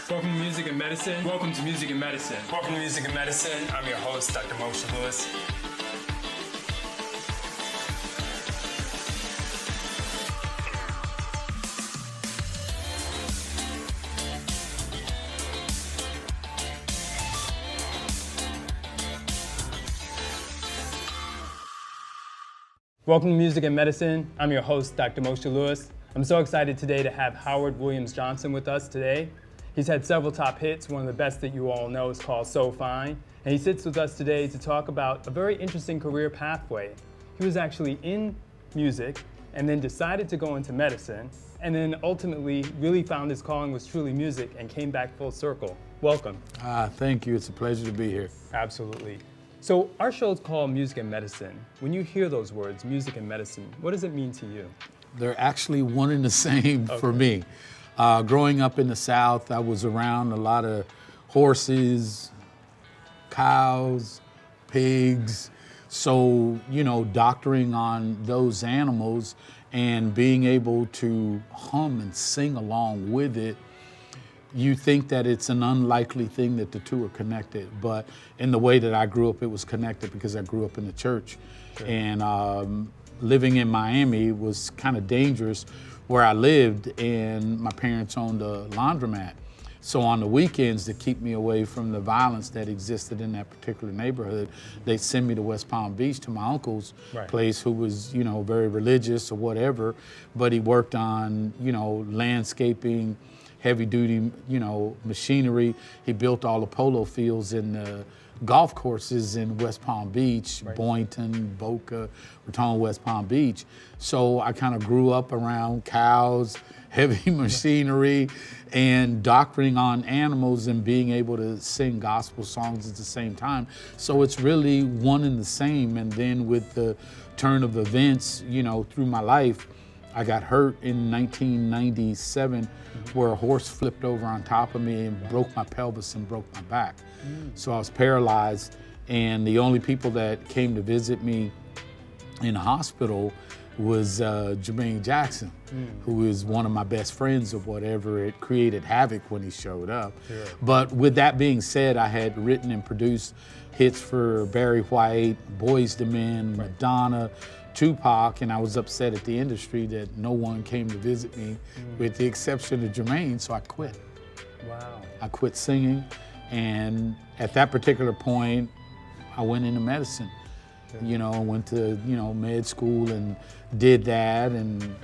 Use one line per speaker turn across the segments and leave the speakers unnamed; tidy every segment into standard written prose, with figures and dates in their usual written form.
Welcome to Music and Medicine. Welcome to Music and Medicine.
Welcome to Music and Medicine. I'm your host, Dr. Moshe Lewis.
Welcome to Music and Medicine. I'm your host, Dr. Moshe Lewis. I'm so excited today to have Howard Williams Johnson with us today. He's had several top hits. One of the best that you all know is called So Fine. And he sits with us today to talk about a very interesting career pathway. He was actually in music and then decided to go into medicine and then ultimately really found his calling was truly music and came back full circle. Welcome.
Thank you. It's a pleasure to be here.
Absolutely. So our show is called Music and Medicine. When you hear those words, music and medicine, what does it mean to you?
They're actually one and the same for me. Growing up in the South, I was around a lot of horses, cows, pigs. So, doctoring on those animals and being able to hum and sing along with it, you think that it's an unlikely thing that the two are connected. But in the way that I grew up, it was connected because I grew up in the church. Sure. And living in Miami was kind of dangerous where I lived, and my parents owned a laundromat. So on the weekends, to keep me away from the violence that existed in that particular neighborhood, they'd send me to West Palm Beach to my uncle's place, who was, very religious or whatever, but he worked on, landscaping, heavy duty, machinery. He built all the polo fields and the golf courses in West Palm Beach, Boynton, Boca, Raton, West Palm Beach. So I kind of grew up around cows, heavy machinery, and doctoring on animals and being able to sing gospel songs at the same time. So it's really one and the same. And then with the turn of events, through my life, I got hurt in 1997 where a horse flipped over on top of me and broke my pelvis and broke my back. So I was paralyzed, and the only people that came to visit me in the hospital was Jermaine Jackson, who is one of my best friends or whatever. It created havoc when he showed up. Sure. But with that being said, I had written and produced hits for Barry White, Boyz II Men, Madonna, Tupac, and I was upset at the industry that no one came to visit me with the exception of Jermaine, so I quit.
Wow.
I quit singing, and at that particular point, I went into medicine. Went to, med school and did that and,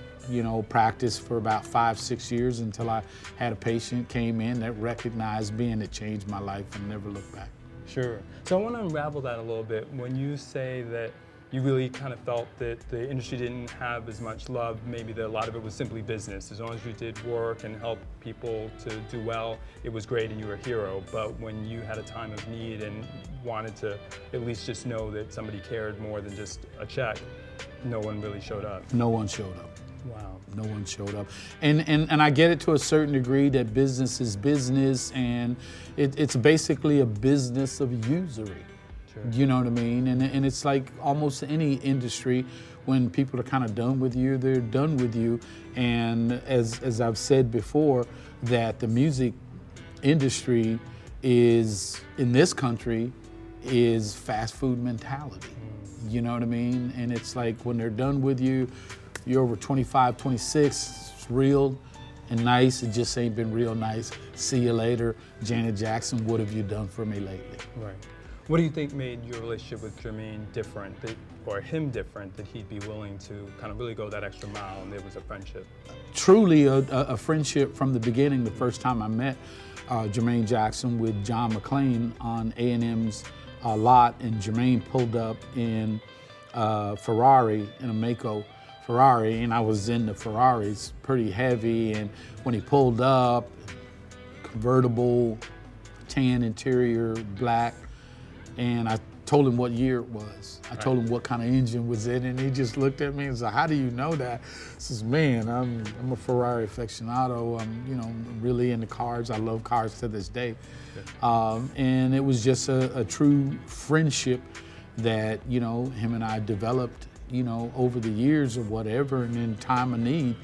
practiced for about 5-6 years until I had a patient came in that recognized me, and it changed my life and never looked back.
Sure. So I want to unravel that a little bit. When you say that you really kind of felt that the industry didn't have as much love, maybe that a lot of it was simply business. As long as you did work and helped people to do well, it was great and you were a hero. But when you had a time of need and wanted to at least just know that somebody cared more than just a check, no one really showed up.
No one showed up.
Wow.
No one showed up. And I get it to a certain degree that business is business, and it's basically a business of usury. Sure. You know what I mean? And it's like almost any industry, when people are kind of done with you, they're done with you. And as I've said before, that the music industry is, in this country, is fast food mentality. You know what I mean? And it's like when they're done with you, you're over 25, 26, it's real and nice. It just ain't been real nice. See you later. Janet Jackson, what have you done for me lately?
Right. What do you think made your relationship with Jermaine different, or him different, that he'd be willing to kind of really go that extra mile and there was a friendship?
Truly a friendship from the beginning. The first time I met Jermaine Jackson with John McClain on A&M's lot, and Jermaine pulled up in Ferrari, in a Mako Ferrari, and I was in the Ferraris, pretty heavy, and when he pulled up, convertible, tan interior, black, and I told him what year it was. I told him what kind of engine was in it, and he just looked at me and said, "How do you know that?" I says, "Man, I'm a Ferrari aficionado. I'm really into cars. I love cars to this day." And it was just a true friendship that, him and I developed, over the years or whatever, and in time of need,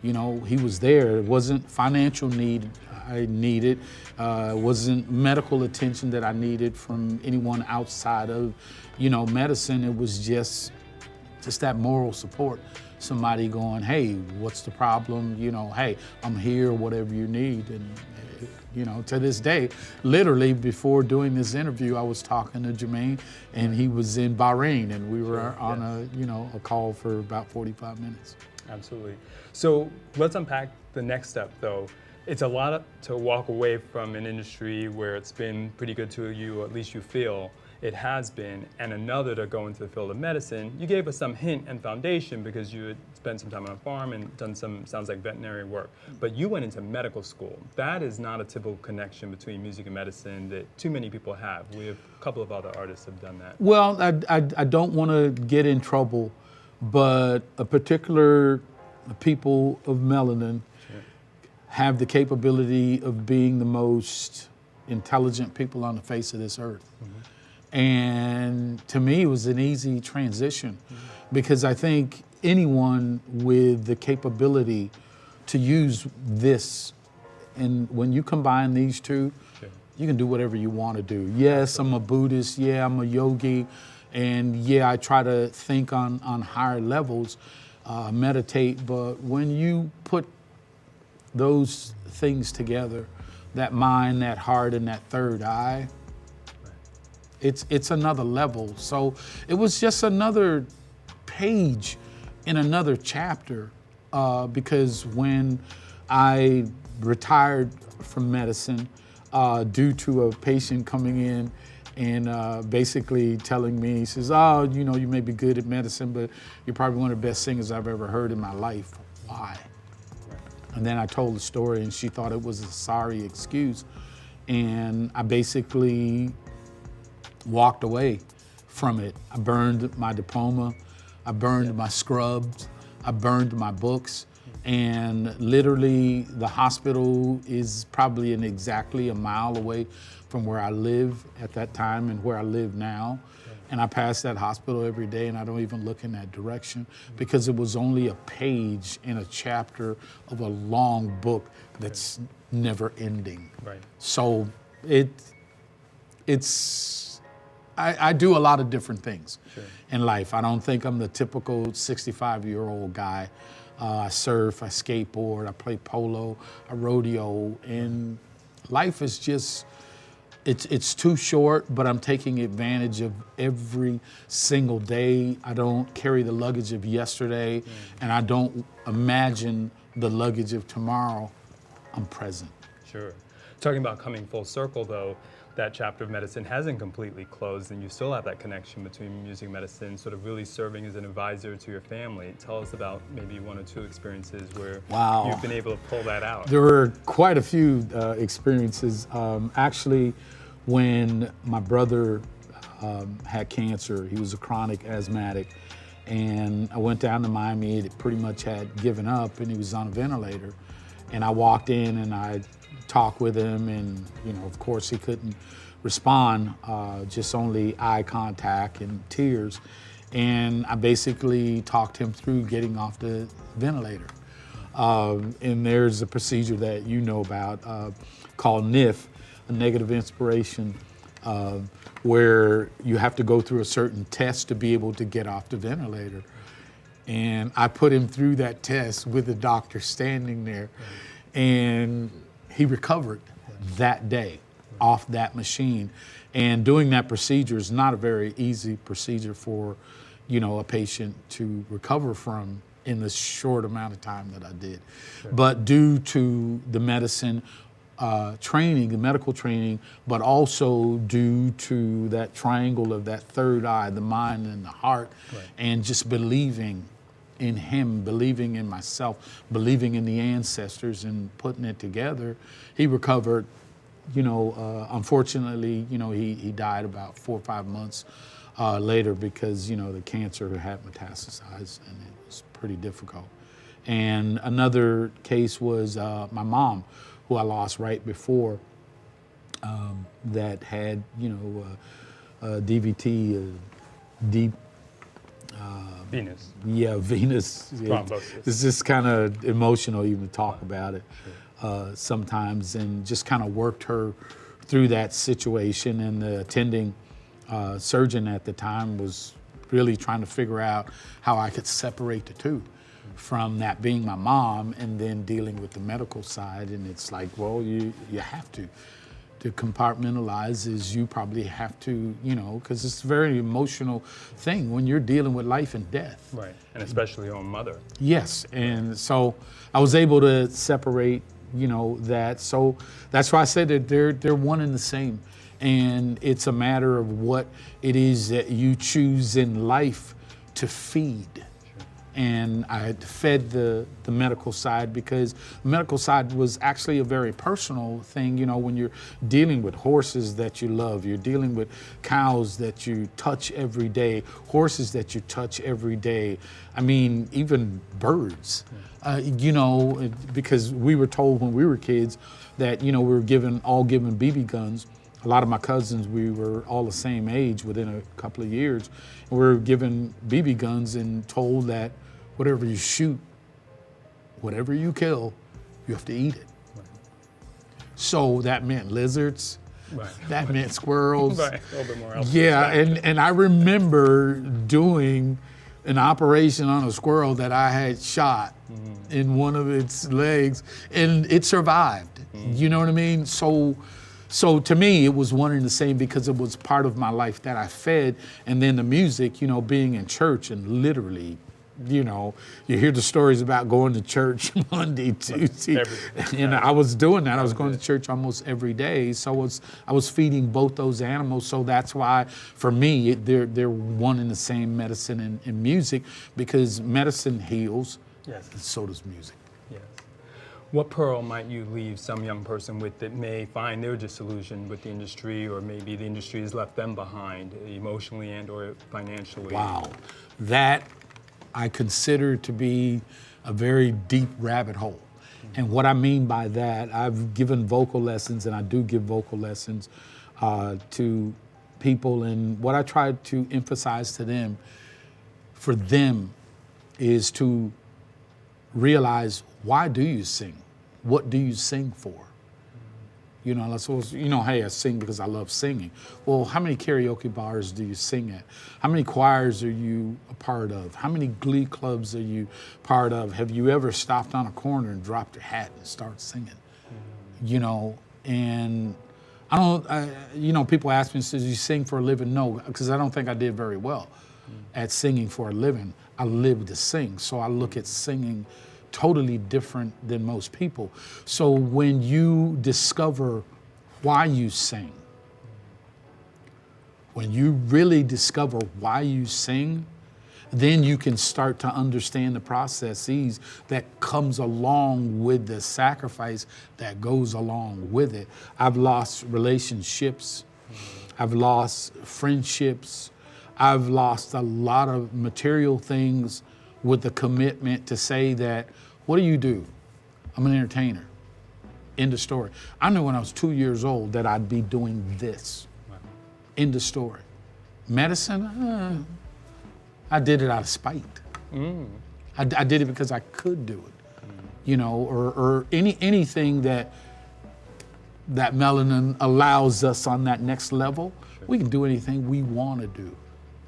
he was there. It wasn't financial need I needed. It wasn't medical attention that I needed from anyone outside of, medicine. It was just that moral support. Somebody going, hey, what's the problem? Hey, I'm here, whatever you need. And, to this day, literally before doing this interview, I was talking to Jermaine, and he was in Bahrain, and we were on a call for about 45 minutes.
Absolutely. So let's unpack the next step, though. It's a lot to walk away from an industry where it's been pretty good to you, or at least you feel it has been, and another to go into the field of medicine. You gave us some hint and foundation because you had spent some time on a farm and done some, sounds like, veterinary work. But you went into medical school. That is not a typical connection between music and medicine that too many people have. We have a couple of other artists have done that.
Well, I don't want to get in trouble, but a particular people of melanin have the capability of being the most intelligent people on the face of this earth. And to me, it was an easy transition because I think anyone with the capability to use this, and when you combine these two, you can do whatever you want to do. Yes, I'm a Buddhist. Yeah, I'm a yogi. And yeah, I try to think on higher levels, meditate. But when you put those things together, that mind, that heart, and that third eye, it's another level. So it was just another page in another chapter, because when I retired from medicine due to a patient coming in and basically telling me, he says, oh, you may be good at medicine, but you're probably one of the best singers I've ever heard in my life. Why? And then I told the story, and she thought it was a sorry excuse. And I basically walked away from it. I burned my diploma, I burned my scrubs, I burned my books, and literally the hospital is probably exactly a mile away from where I live at that time and where I live now. And I pass that hospital every day, and I don't even look in that direction because it was only a page in a chapter of a long book that's never ending.
Right.
So I do a lot of different things in life. I don't think I'm the typical 65-year-old guy. I surf, I skateboard, I play polo, I rodeo, and life is just, it's too short, but I'm taking advantage of every single day. I don't carry the luggage of yesterday, and I don't imagine the luggage of tomorrow. I'm present.
Sure. Talking about coming full circle, though, that chapter of medicine hasn't completely closed, and you still have that connection between music and medicine, sort of really serving as an advisor to your family. Tell us about maybe one or two experiences where you've been able to pull that out.
There were quite a few experiences. Actually, when my brother had cancer, he was a chronic asthmatic, and I went down to Miami. It pretty much had given up, and he was on a ventilator. And I walked in and I talked with him, and of course he couldn't respond, just only eye contact and tears. And I basically talked him through getting off the ventilator. And there's a procedure that you know about called NIF, a negative inspiration, where you have to go through a certain test to be able to get off the ventilator. And I put him through that test with the doctor standing there, and he recovered that day off that machine. And doing that procedure is not a very easy procedure for, a patient to recover from in the short amount of time that I did. But due to the medicine training, the medical training, but also due to that triangle of that third eye, the mind and the heart, and just believing in him, believing in myself, believing in the ancestors and putting it together, he recovered. Unfortunately, he died about 4 or 5 months later because, the cancer had metastasized, and it was pretty difficult. And another case was my mom, who I lost right before, that had, DVT, deep
Venous.
Yeah, venous.
Thrombosis.
It's just kind of emotional even to talk about it. sometimes, and just kind of worked her through that situation. And the attending surgeon at the time was really trying to figure out how I could separate the two, from that being my mom and then dealing with the medical side. And it's like, well, you have to compartmentalize, is you probably have to, because it's a very emotional thing when you're dealing with life and death.
Right, and especially your own mother.
Yes, and so I was able to separate, that. So that's why I said that they're one and the same. And it's a matter of what it is that you choose in life to feed. And I had fed the medical side, because the medical side was actually a very personal thing. When you're dealing with horses that you love, you're dealing with cows that you touch every day, horses that you touch every day. I mean, even birds, because we were told when we were kids that, we were all given BB guns. A lot of my cousins, we were all the same age within a couple of years. And we were given BB guns and told that whatever you shoot, whatever you kill, you have to eat it. Right. So that meant lizards, right. That meant squirrels.
Right, a little bit more.
Yeah, and I remember doing an operation on a squirrel that I had shot in one of its legs, and it survived. You know what I mean? So to me, it was one and the same, because it was part of my life that I fed. And then the music, being in church, and literally, you hear the stories about going to church Monday, Tuesday. And I was doing that. I was going to church almost every day. So I was feeding both those animals. So that's why, for me, they're one and the same, medicine and music, because medicine heals,
yes,
and so does music.
Yes. What pearl might you leave some young person with that may find their disillusion with the industry, or maybe the industry has left them behind emotionally and or financially?
Wow, that I consider to be a very deep rabbit hole. And what I mean by that, I've given vocal lessons, and I do give vocal lessons to people. And what I try to emphasize to them, for them, is to realize, why do you sing? What do you sing for? Hey, I sing because I love singing. Well, how many karaoke bars do you sing at? How many choirs are you a part of? How many glee clubs are you part of? Have you ever stopped on a corner and dropped your hat and started singing? And I don't, people ask me, says, you sing for a living? No, because I don't think I did very well at singing for a living. I live to sing, so I look at singing totally different than most people. So when you discover why you sing, when you really discover why you sing, then you can start to understand the processes that comes along with the sacrifice that goes along with it. I've lost relationships. I've lost friendships. I've lost a lot of material things with the commitment to say that, what do? I'm an entertainer. End of story. I knew when I was 2 years old that I'd be doing this. Wow. End of story. Medicine, I did it out of spite. I did it because I could do it, or anything that melanin allows us on that next level. Sure. We can do anything we want to do.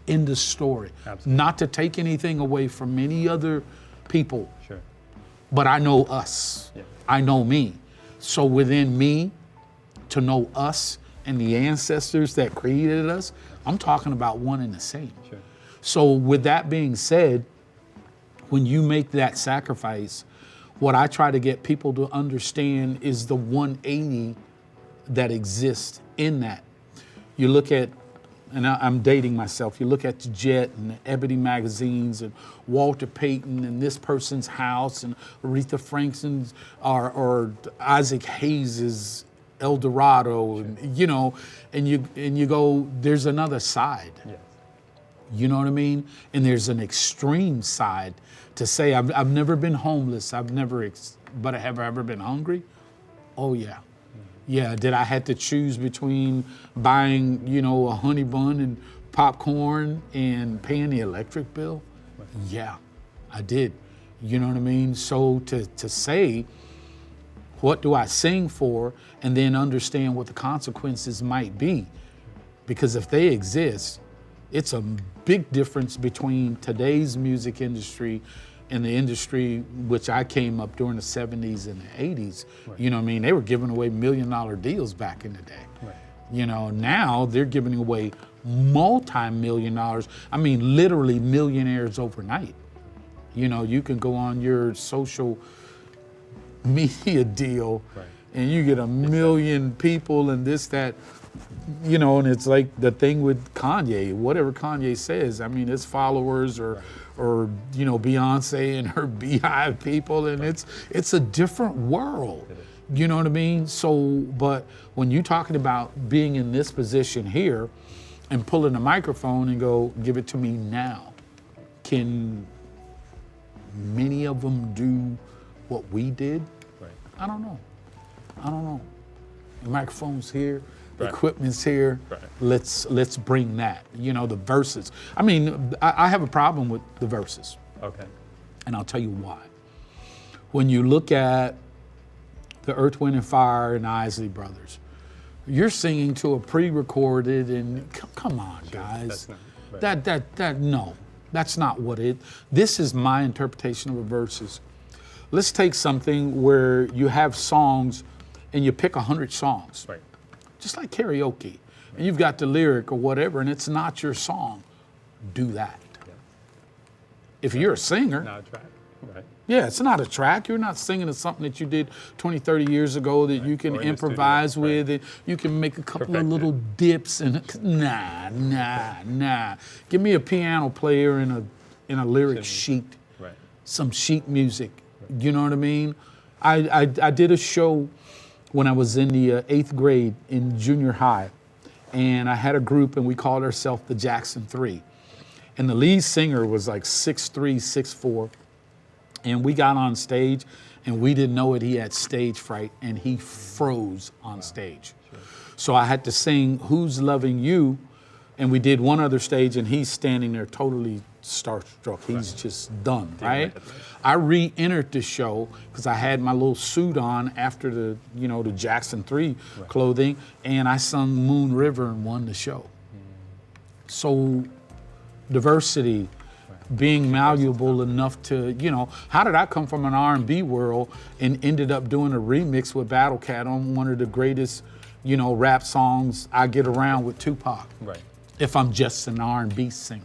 End of story. Absolutely. Not to take anything away from any other people.
Sure.
But I know us. Yeah. I know me. So within me, to know us and the ancestors that created us, I'm talking about one and the same. Sure. So with that being said, when you make that sacrifice, what I try to get people to understand is the 180 that exists in that. You look at, and I'm dating myself, you look at the Jet and the Ebony magazines and Walter Payton and this person's house and Aretha Franklin's or Isaac Hayes's El Dorado, and and you go, there's another side. Yes. You know what I mean? And there's an extreme side to say, I've never been homeless, but have I ever been hungry? Oh yeah. Yeah, did I have to choose between buying, a honey bun and popcorn and paying the electric bill? Yeah, I did. You know what I mean? So to say, What do I sing for? And then understand what the consequences might be. Because if they exist, it's a big difference between today's music industry and the industry which I came up during the 70s and the 80s. Right. You know what I mean? They were giving away $1 million deals back in the day. Right. You know, now they're giving away multi-million dollars. I mean, literally millionaires overnight. You know, you can go on your social media deal right. and you get 1 million people and this, that, you know, and it's like the thing with Kanye, whatever Kanye says, I mean, his followers or you know, Beyonce and her Beehive people, and it's a different world. You know what I mean? So, but when you're talking about being in this position here and pulling the microphone and go, give it to me now, can many of them do what we did? Right. I don't know. The microphone's here, the equipment's here. Right. Let's bring that. You know, the verses. I mean, I have a problem with the verses. Okay. And I'll tell you why. When you look at the Earth, Wind and Fire and Isley Brothers, you're singing to a pre-recorded and come on, guys. That's not, no, that's not what it. This is my interpretation of the verses. Let's take something where you have songs and you pick 100 songs, right? Just like karaoke, and you've got the lyric or whatever, and it's not your song. Do that. Yeah. If you're a singer, not a track, right? Yeah, it's not a track. You're not singing to something that you did 20, 30 years ago that you can improvise with. Right. You can make a couple of little dips and nah. Give me a piano player and a lyric sheet, right? Some sheet music. Right. You know what I mean? I did a show when I was in the 8th grade in junior high, and I had a group and we called ourselves the Jackson 3. And the lead singer was like 6'3", 6'4". And we got on stage and we didn't know it. He had stage fright and he froze on stage. Sure. So I had to sing Who's Loving You? And we did one other stage and he's standing there totally starstruck. He's just done, right? I re-entered the show because I had my little suit on after the Jackson 3 clothing, and I sung Moon River and won the show. So diversity, being malleable enough to, how did I come from an R&B world and ended up doing a remix with Battle Cat on one of the greatest, rap songs I get around with Tupac? Right. If I'm just an R&B singer,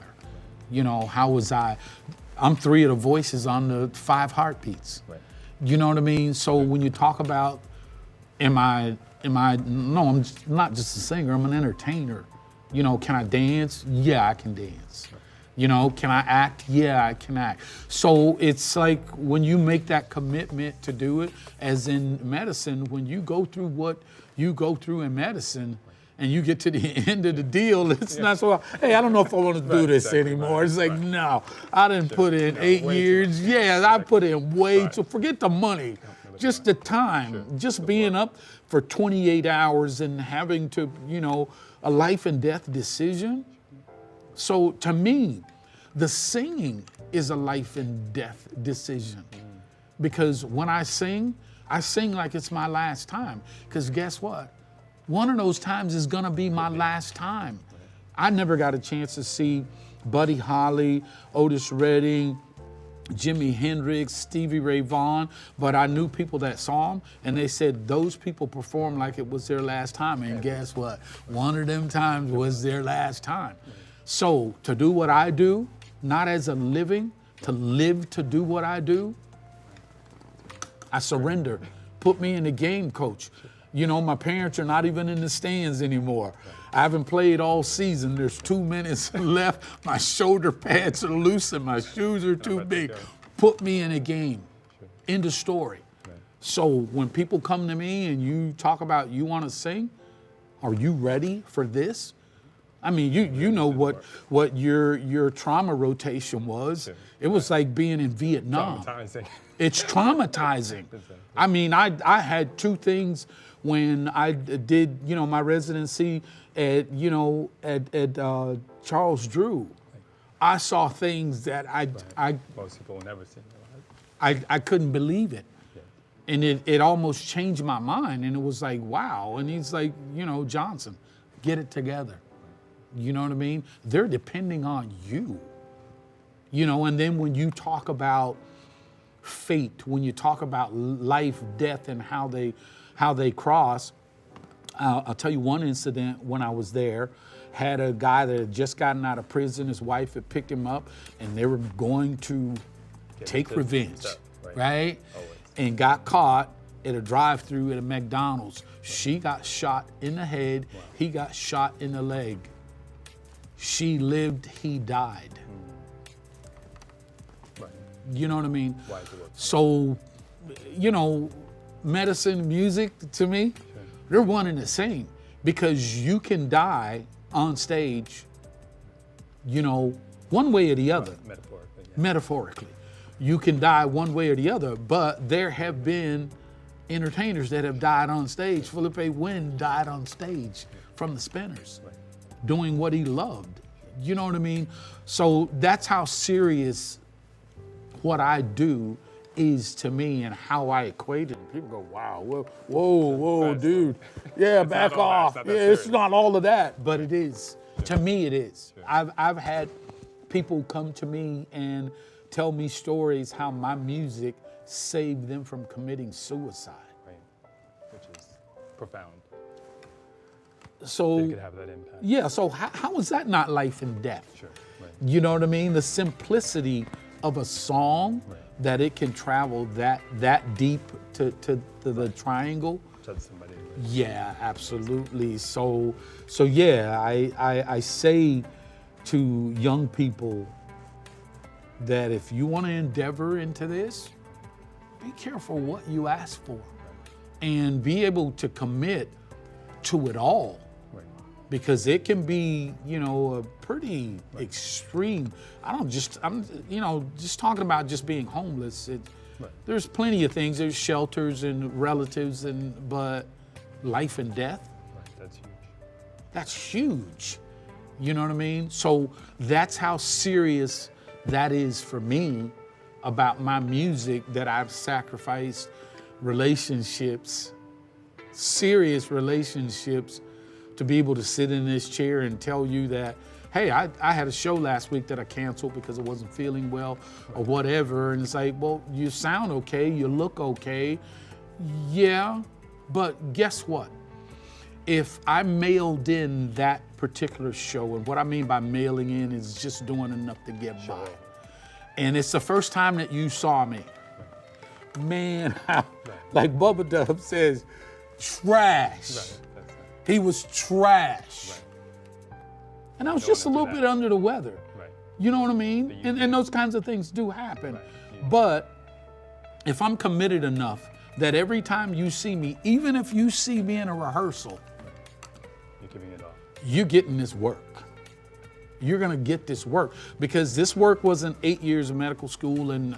how was I'm 3 of the voices on the 5 Heartbeats. Right. You know what I mean? So when you talk about, no, I'm not just a singer, I'm an entertainer. Can I dance? Yeah, I can dance. Can I act? Yeah, I can act. So it's like when you make that commitment to do it, as in medicine, when you go through what you go through in medicine, and you get to the end of the deal, it's not so, hey, I don't know if I want to do this anymore. It's like, no, I didn't put in 8 years. Yeah, I put in way too, forget the money, just the time, just being up for 28 hours and having to, a life and death decision. So to me, the singing is a life and death decision. Because when I sing like it's my last time. Because guess what? One of those times is gonna be my last time. I never got a chance to see Buddy Holly, Otis Redding, Jimi Hendrix, Stevie Ray Vaughan, but I knew people that saw them, and they said those people performed like it was their last time, and guess what? One of them times was their last time. So to do what I do, not as a living, to live to do what I do, I surrender. Put me in the game, coach. My parents are not even in the stands anymore. I haven't played all season. There's 2 minutes left. My shoulder pads are loose and my shoes are too big. Put me in a game. End of story. So when people come to me and you talk about you want to sing, are you ready for this? I mean, you know what your trauma rotation was. It was like being in Vietnam. Traumatizing. It's traumatizing. I mean, I had 2 things when I did, my residency at Charles Drew. I saw things that most people will never see in their life. I couldn't believe it. And it almost changed my mind. And it was like, wow. And he's like, Johnson, get it together. You know what I mean? They're depending on you. And then when you talk about fate, when you talk about life, death, and how they cross, I'll tell you one incident when I was there. Had a guy that had just gotten out of prison. His wife had picked him up, and they were going to take revenge, right? And got caught at a drive-through at a McDonald's. She got shot in the head. He got shot in the leg. She lived, he died. You know what I mean? So, medicine, music, to me, they're one and the same, because you can die on stage, one way or the other. Metaphorically. You can die one way or the other, but there have been entertainers that have died on stage. Felipe Wynn died on stage from the Spinners, doing what he loved. You know what I mean? So that's how serious what I do is to me, and how I equate it. People go, wow, whoa, dude. Yeah, back off. It's not all of that, but it is. To me, it is. I've had people come to me and tell me stories how my music saved them from committing suicide.
Right, which is profound.
So
you could have that impact.
Yeah, so how is that not life and death?
Sure, right.
You know what I mean? The simplicity of a song, that it can travel that deep to the triangle.
Touch somebody.
Yeah, absolutely. So yeah, I say to young people that if you want to endeavor into this, be careful what you ask for, and be able to commit to it all, because it can be, a pretty extreme. I'm just talking about just being homeless. There's plenty of things. There's shelters and relatives, but life and death.
That's huge.
That's huge. You know what I mean? So that's how serious that is for me about my music, that I've sacrificed relationships, serious relationships, to be able to sit in this chair and tell you that, hey, I had a show last week that I canceled because I wasn't feeling well or whatever. And it's like, well, you sound okay, you look okay. Yeah, but guess what? If I mailed in that particular show, and what I mean by mailing in is just doing enough to get by, and it's the first time that you saw me, man, like Bubba Dub says, trash. He was trash. And I was just a little bit under the weather. You know what I mean? And those kinds of things do happen. But if I'm committed enough that every time you see me, even if you see me in a rehearsal,
you're giving it all. You're
getting this work. You're gonna get this work, because this work wasn't 8 years of medical school, and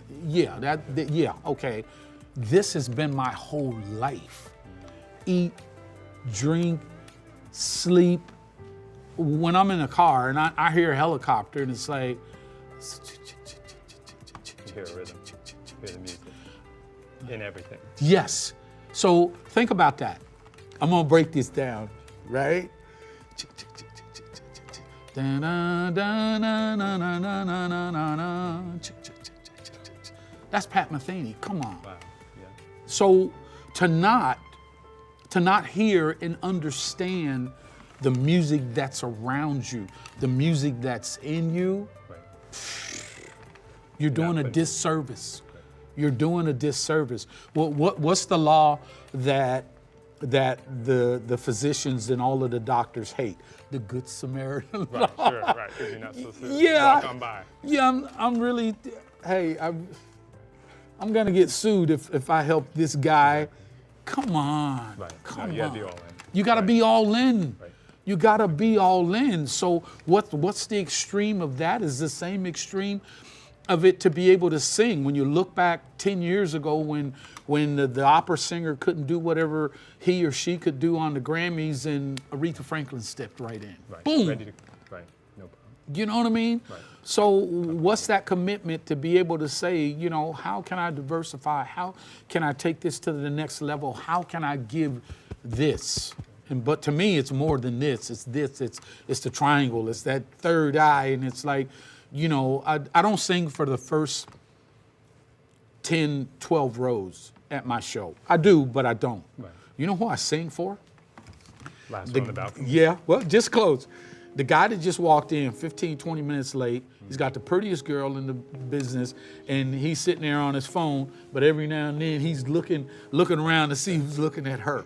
okay. This has been my whole life. Eat, drink, sleep. When I'm in a car and I hear a helicopter, and it's like,
you hear a rhythm, you hear the music in everything.
Yes. So think about that. I'm gonna break this down, right? That's Pat Metheny. Come on.
Wow. Yeah.
So to not hear and understand the music that's around you, the music that's in you, you're doing a disservice. You're doing a disservice. What's the law that the physicians and all of the doctors hate? The Good Samaritan law.
Right, sure, right, because you're not supposed to walk on by.
Yeah, I'm really, hey, I'm gonna get sued if I help this guy. Come on, come on.
You gotta be all in.
You gotta be all in. Right. You gotta be all in. So what's the extreme of that? Is the same extreme of it to be able to sing. When you look back 10 years ago when the opera singer couldn't do whatever he or she could do on the Grammys, and Aretha Franklin stepped right in.
Right.
Boom.
Ready to, right. No problem.
You know what I mean?
Right.
So what's that commitment to be able to say, you know, how can I diversify? How can I take this to the next level? How can I give this? But to me, it's more than this. It's this. It's the triangle. It's that third eye. And it's like, you know, I don't sing for the first 10, 12 rows at my show. I do, but I don't.
Right.
You know who I sing for?
Last one on the balcony.
Yeah, well, just close. The guy that just walked in 15, 20 minutes late, he's got the prettiest girl in the business, and he's sitting there on his phone, but every now and then he's looking around to see who's looking at her.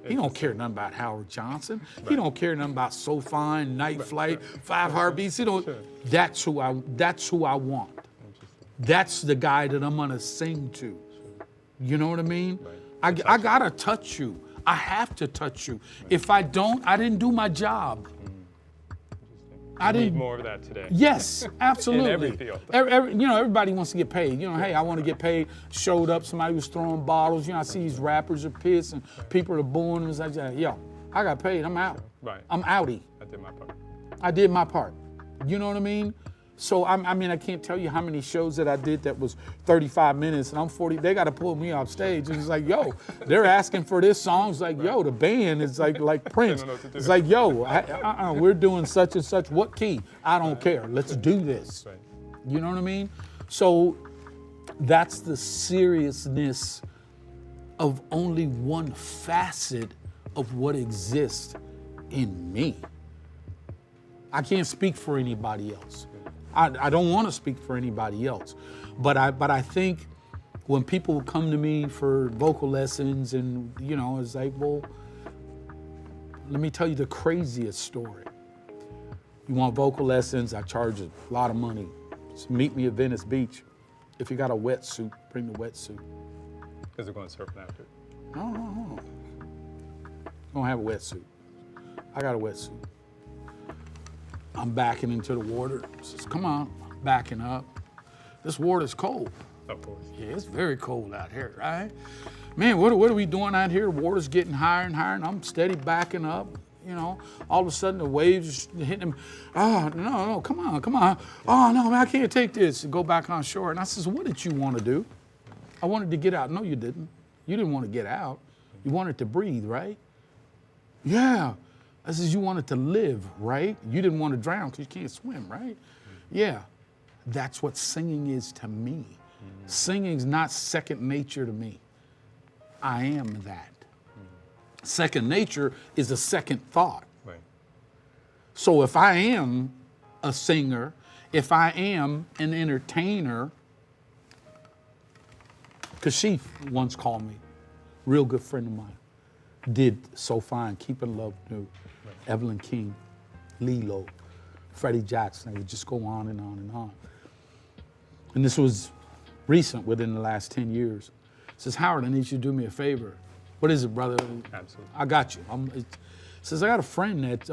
He don't care nothing about Howard Johnson. Right. He don't care nothing about So Fine, Niteflyte, Five Heartbeats. He don't. Sure. That's who I want. That's the guy that I'm gonna sing to. Sure. You know what I mean? Right. I gotta touch you. I have to touch you. Right. If I don't, I didn't do my job.
I need more of that today.
Yes, absolutely.
In every field.
You know, everybody wants to get paid. You know, hey, I want to get paid. Showed up, somebody was throwing bottles. You know, I see these rappers are pissed and people are booing. It's like, yo, I got paid. I'm out.
Right.
I'm outie.
I did my part.
I did my part. You know what I mean? So I mean, I can't tell you how many shows that I did that was 35 minutes, and I'm 40. They got to pull me off stage, and it's like, yo, they're asking for this song. It's like, yo, the band is like Prince. It's like, yo, we're doing such and such. What key? I don't care. Let's do this.
Right.
You know what I mean? So that's the seriousness of only one facet of what exists in me. I can't speak for anybody else. I don't want to speak for anybody else, but I think when people come to me for vocal lessons, and you know, it's like, well, let me tell you the craziest story. You want vocal lessons? I charge a lot of money. Just meet me at Venice Beach. If you got a wetsuit, bring the wetsuit.
Because they're going surfing after.
No. Don't have a wetsuit. I got a wetsuit. I'm backing into the water. Says, come on, backing up. This water's cold.
Of course.
Yeah, it's very cold out here, right? Man, what are we doing out here? The water's getting higher and higher, and I'm steady backing up. You know, all of a sudden the waves are hitting him. Oh, no, come on. Oh, no, man, I can't take this. Go back on shore. And I says, what did you want to do? I wanted to get out. No, you didn't. You didn't want to get out. You wanted to breathe, right? Yeah. I says, you wanted to live, right? You didn't want to drown because you can't swim, right? Yeah. That's what singing is to me. Singing's not second nature to me. I am that. Second nature is a second thought.
Right.
So if I am a singer, if I am an entertainer, because she once called me, real good friend of mine, did So Fine, Keeping Love New, right. Evelyn King, Lilo, Freddie Jackson. They would just go on and on and on. And this was recent, within the last 10 years. Says, Howard, I need you to do me a favor. What is it, brother?
Absolutely.
I got you. Says, I got a friend that's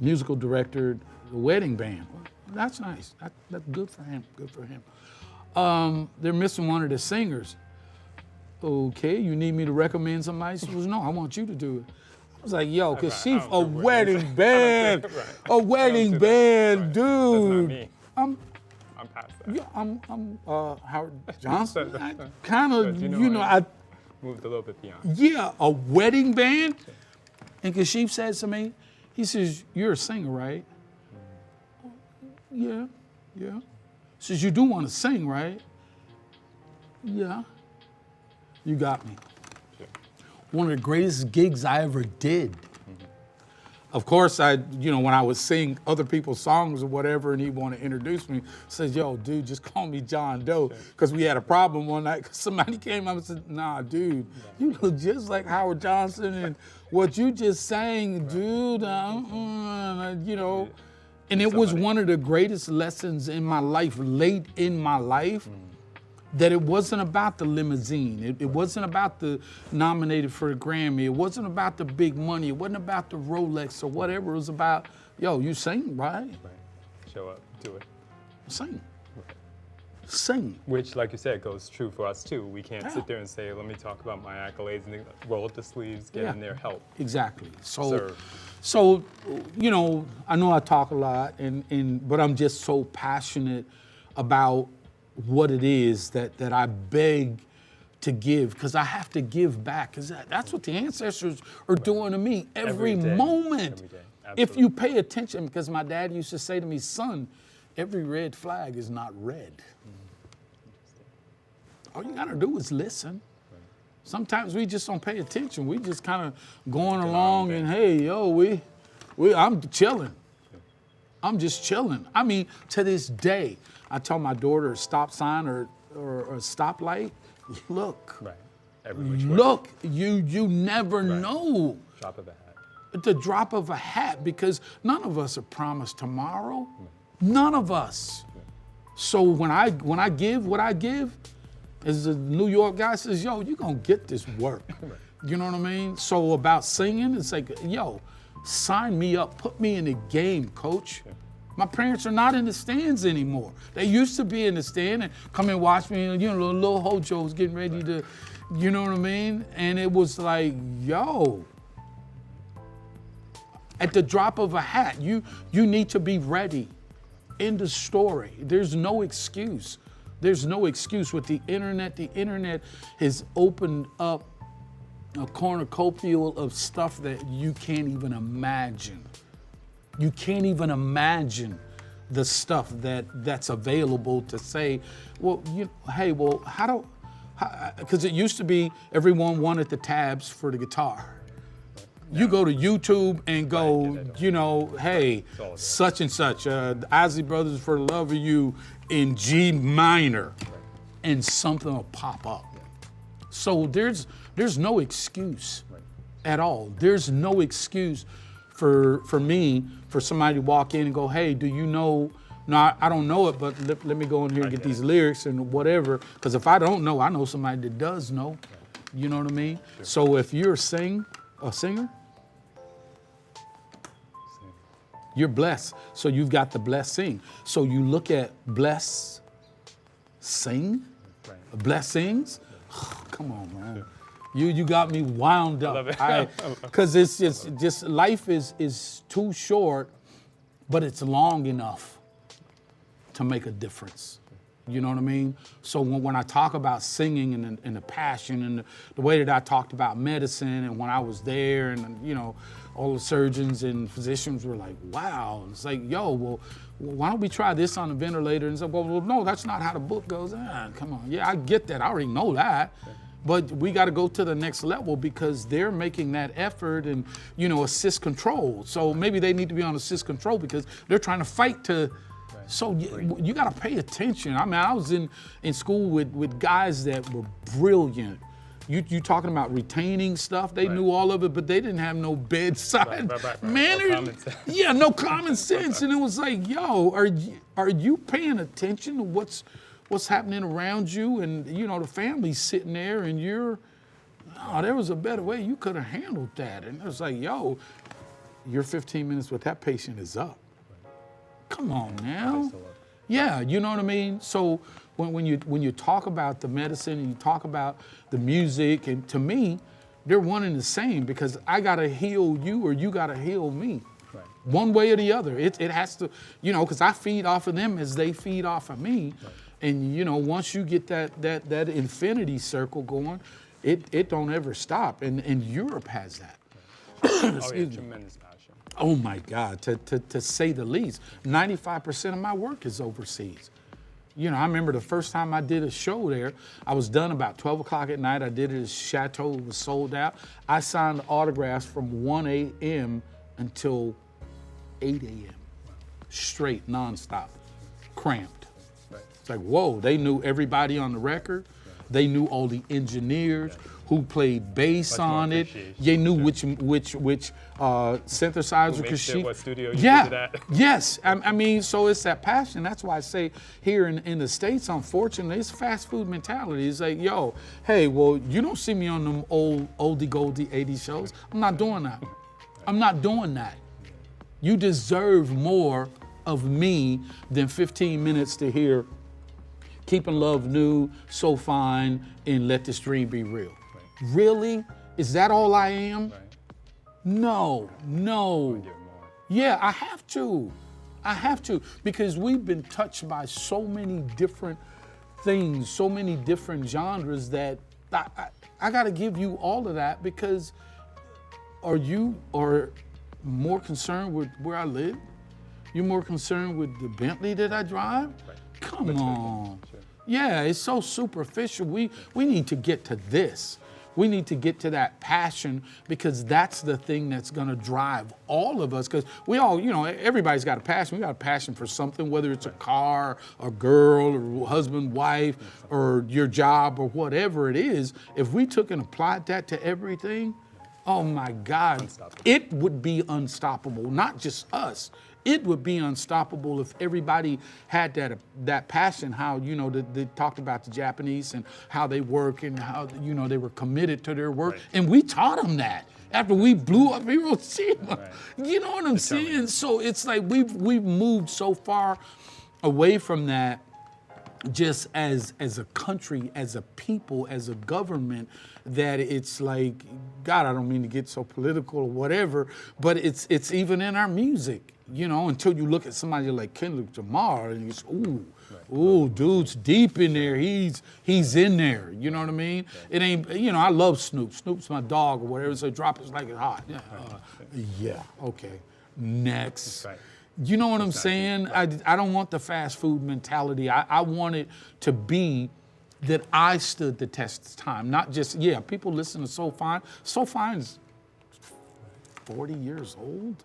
musical director, the wedding band. Well, that's nice. That's good for him. Good for him. They're missing one of the singers. Okay, you need me to recommend somebody? She goes, no, I want you to do it. I was like, yo, because she's a wedding band. Right. A wedding band, dude.
That's not me. I'm past that.
Yeah, I'm Howard Johnson. I kind of, you know, I
moved a little bit beyond.
Yeah, a wedding band? And Kashif said to me, he says, you're a singer, right? Yeah. Says, you do want to sing, right? Yeah. You got me. Sure. One of the greatest gigs I ever did. Of course, when I would sing other people's songs or whatever, and he'd want to introduce me, says, yo, dude, just call me John Doe. Because we had a problem one night, because somebody came up and said, nah, dude, you look just like Howard Johnson, and what you just sang, dude, you know. And it was one of the greatest lessons in my life, late in my life, that it wasn't about the limousine. It wasn't about the nominated for a Grammy. It wasn't about the big money. It wasn't about the Rolex or whatever. It was about, yo, you sing, right?
Show up, do it.
Sing. sing.
Which, like you said, goes true for us too. We can't sit there and say, let me talk about my accolades and roll up the sleeves, get in there, help.
Exactly. So,
Serve.
so you know, I know I talk a lot, but I'm just so passionate about what it is that I beg to give, because I have to give back, because that's what the ancestors are doing to me every
day.
moment.
Every day.
If you pay attention, because my dad used to say to me, son, every red flag is not red. All you gotta do is listen. Sometimes we just don't pay attention. We just kind of going along and hey, yo, I'm chilling. I'm just chilling. I mean, to this day, I tell my daughter a stop sign or a stoplight, look.
Right. Every which way.
Look, you never know.
Drop of a hat.
The drop of a hat, because none of us are promised tomorrow. None of us. So when I give what I give, as the New York guy says, yo, you're gonna get this work. You know what I mean? So about singing, it's like, yo, sign me up, put me in the game, coach. My parents are not in the stands anymore. They used to be in the stand and come and watch me, and, you know, little Hojo was getting ready to, you know what I mean? And it was like, yo, at the drop of a hat, you need to be ready. End of story. There's no excuse. There's no excuse with the internet. The internet has opened up a cornucopia of stuff that you can't even imagine. You can't even imagine the stuff that's available to say, well, hey, well, because it used to be everyone wanted the tabs for the guitar. You go to YouTube and go, you know, hey, such and such, Isley Brothers for the Love of You in G minor, and something will pop up. So there's no excuse at all. There's no excuse for me, for somebody to walk in and go, hey, do you know, no, I don't know it, but let me go in here and get these lyrics and whatever, because if I don't know, I know somebody that does know. You know what I mean? Sure. So if you're a singer, you're blessed. So you've got the blessing. So you look at bless, sing, blessings. Oh, come on, man. You got me wound up.
I love it.
Because it's just life is too short, but it's long enough to make a difference. You know what I mean? So when I talk about singing and the passion and the way that I talked about medicine and when I was there and, you know, all the surgeons and physicians were like, wow. It's like, yo, well, why don't we try this on the ventilator? And so, well, no, that's not how the book goes. Come on. Yeah, I get that. I already know that. But we got to go to the next level because they're making that effort and, you know, assist control. So maybe they need to be on assist control because they're trying to fight to. So you got to pay attention. I mean, I was in school with guys that were brilliant. You talking about retaining stuff? They knew all of it, but they didn't have no bedside manner. Yeah, no common sense. And it was like, yo, are you paying attention to what's happening around you? And you know, the family's sitting there, and there was a better way. You could have handled that. And it was like, yo, your 15 minutes with that patient is up. Come on now. Yeah, you know what I mean? So when you talk about the medicine and you talk about the music, and to me, they're one and the same because I gotta heal you or you gotta heal me. Right. One way or the other. It has to, you know, because I feed off of them as they feed off of me. Right. And you know, once you get that infinity circle going, it don't ever stop. And Europe has that.
Right. Oh yeah, tremendous passion.
Oh my God, to say the least. 95% of my work is overseas. You know, I remember the first time I did a show there, I was done about 12 o'clock at night. I did it at Chateau, it was sold out. I signed autographs from 1 a.m. until 8 a.m. Straight, nonstop, cramped. Right. It's like, whoa, they knew everybody on the record. Right. They knew all the engineers. Right. Who played bass on it? They knew which synthesizer.
What studio you did it at?
Yes. I mean, so it's that passion. That's why I say here in the States, unfortunately, it's fast food mentality. It's like, yo, hey, well, you don't see me on them oldie goldie 80s shows. I'm not doing that. I'm not doing that. You deserve more of me than 15 minutes to hear Keeping Love New, So Fine, and Let This Dream Be Real.
Right.
Really? Is that all I am?
Right.
No.
Give more.
Yeah, I have to, because we've been touched by so many different things, so many different genres that I got to give you all of that, because are you more concerned with where I live? You're more concerned with the Bentley that I drive?
Right.
Come on.
Sure.
Yeah, it's so superficial. We need to get to this. We need to get to that passion, because that's the thing that's gonna drive all of us. Because we all, everybody's got a passion. We got a passion for something, whether it's a car, a girl, or husband, wife, or your job, or whatever it is. If we took and applied that to everything, oh my God, it would be unstoppable. Not just us. It would be unstoppable if everybody had that passion. How they talked about the Japanese and how they work and how they were committed to their work, and we taught them that after we blew up Hiroshima.
Right.
You know what I'm saying? So it's like we've moved so far away from that, just as a country, as a people, as a government, that it's like, God, I don't mean to get so political or whatever, but it's even in our music. Until you look at somebody like Kendrick Lamar and you say, ooh, dude's deep in there. He's in there. You know what I mean? It ain't, I love Snoop. Snoop's my dog or whatever, so drop it like it's hot. Yeah, okay. Next.
Right.
You know what I'm saying? I don't want the fast food mentality. I want it to be that I stood the test of time. Not just, people listen to So Fine. So Fine is 40 years old.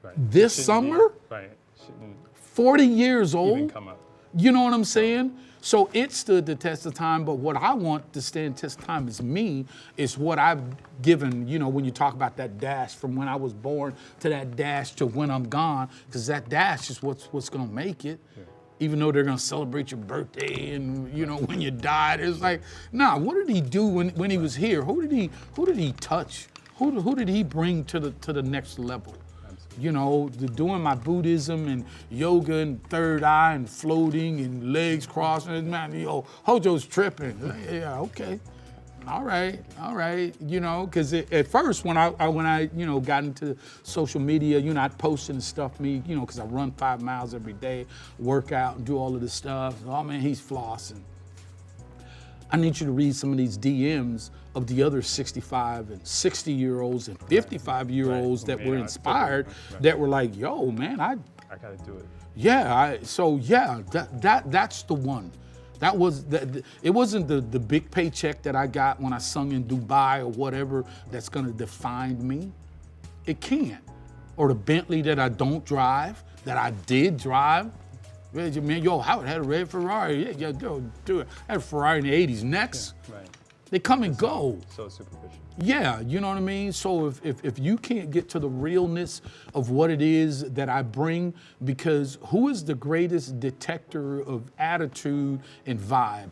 Right.
This summer?
Right. Shouldn't
40 years old?
even come up.
You know what I'm saying? So it stood the test of time, but what I want to stand test of time is me, is what I've given, when you talk about that dash from when I was born to that dash to when I'm gone, because that dash is what's gonna make it. Yeah. Even though they're gonna celebrate your birthday and when you died, it's like, nah, what did he do when he was here? Who did he touch? Who did he bring to the next level? Doing my Buddhism and yoga and third eye and floating and legs crossing. Man, Hojo's tripping. Yeah, okay. All right. Because at first when I got into social media, I'd post and stuff because I run 5 miles every day, work out and do all of this stuff. Oh man, he's flossing. I need you to read some of these DMs of the other 65 and 60-year-olds and 55-year-olds that were inspired, that were like, yo, man, I
gotta do it.
Yeah, that's the one. It wasn't the big paycheck that I got when I sung in Dubai or whatever that's gonna define me. It can't. Or the Bentley that I don't drive, that I did drive. Man, Howard had a red Ferrari. Yeah, go do it. I had a Ferrari in the 80s. Next,
right.
They come and go.
So superficial.
Yeah, you know what I mean? So if you can't get to the realness of what it is that I bring, because who is the greatest detector of attitude and vibe?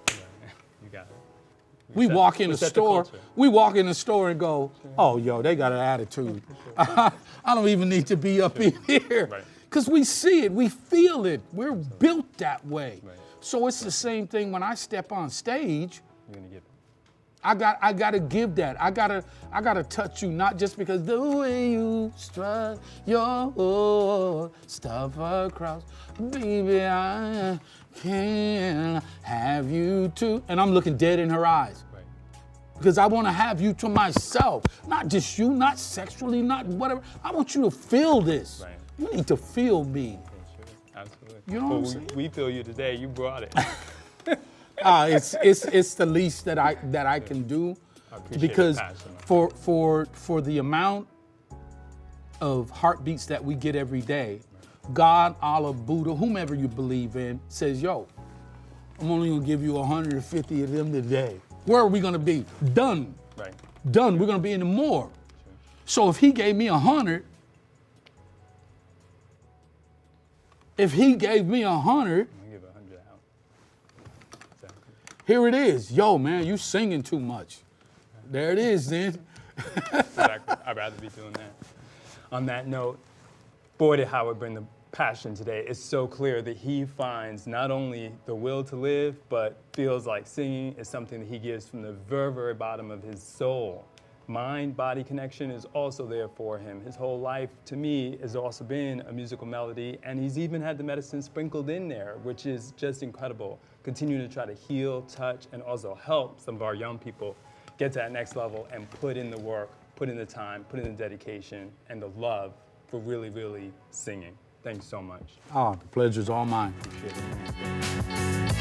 You got it.
We walk in the store and go, oh, yo, they got an attitude. I don't even need to be up in here.
Right.
Because we see it, we feel it. We're built that way.
Right.
So it's the same thing when I step on stage.
You're gonna give it.
I gotta give that. I gotta touch you, not just because the way you strut your stuff across, baby, I can have you too. And I'm looking dead in her eyes.
Right.
Because I want to have you to myself, not just you, not sexually, not whatever. I want you to feel this.
Right.
You need to feel me.
Yeah, sure. Absolutely.
You know what I'm saying?
We feel you today. You brought it.
It's the least that I can do, because for the amount of heartbeats that we get every day, God, Allah, Buddha, whomever you believe in, says, yo, I'm only gonna give you 150 of them today. Where are we gonna be? Done.
Right.
Done. We're gonna be in the more. So if he gave me 100, If he gave me 100,
I'll give 100 out. Exactly.
Here it is. Yo, man, you singing too much. There it is, then.
Exactly. I'd rather be doing that. On that note, boy, did Howard bring the passion today. It's so clear that he finds not only the will to live, but feels like singing is something that he gives from the very, very bottom of his soul. Mind-body connection is also there for him. His whole life, to me, has also been a musical melody, and he's even had the medicine sprinkled in there, which is just incredible. Continuing to try to heal, touch, and also help some of our young people get to that next level and put in the work, put in the time, put in the dedication, and the love for really, really singing. Thanks so much.
Oh, the pleasure's all mine.
Appreciate it.